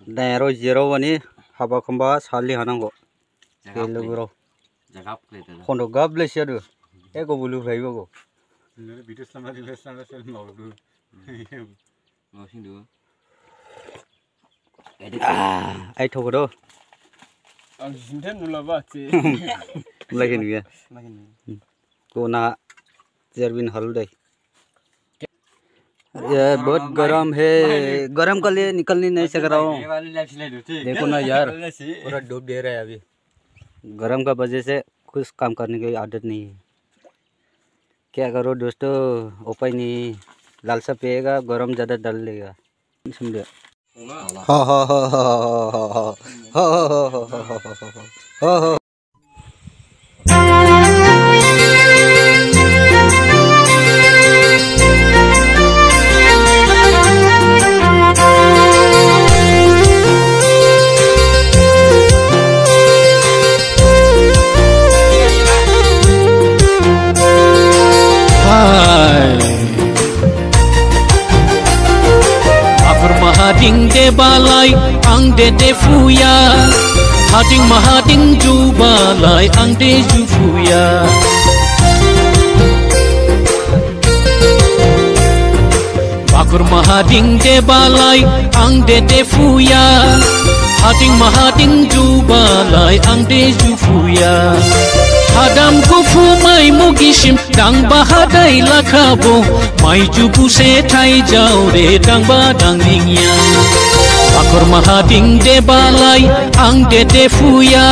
Daero zero wani haba kamba sali hanango. Kelo bro. Kondo gable siadu. Ego bulu faibo go. Video sama di lesson lesson mau dulu. Mau sing dulu. Ai thoko do. Ang sinten nula bace. Lagi nih ya. Ko na जरबिन हल्दे ये बहुत गरम है गरम के लिए निकलने नहीं सक रहा हूँ देखो ना यार पूरा डूब दे रहा है अभी गरम का वजह से कुछ काम करने की आदत नहीं है क्या करो दोस्तों उपाय नहीं लालसा पिएगा गरम ज़्यादा डाल लेगा समझे हाँ हाँ हाँ हाँ हाँ हाँ हाँ Mahading de balai ang de fuya Hading mahading ju balai ang de ju fuya Bakur mahading de balai ang de fuya Hading mahading ju balai ang de ju fuya Hadam kufu mai mugishim dang bahadai lakabo mai jubu se thai jau re dang badang ningya Bakur mahading de balai ang de fuya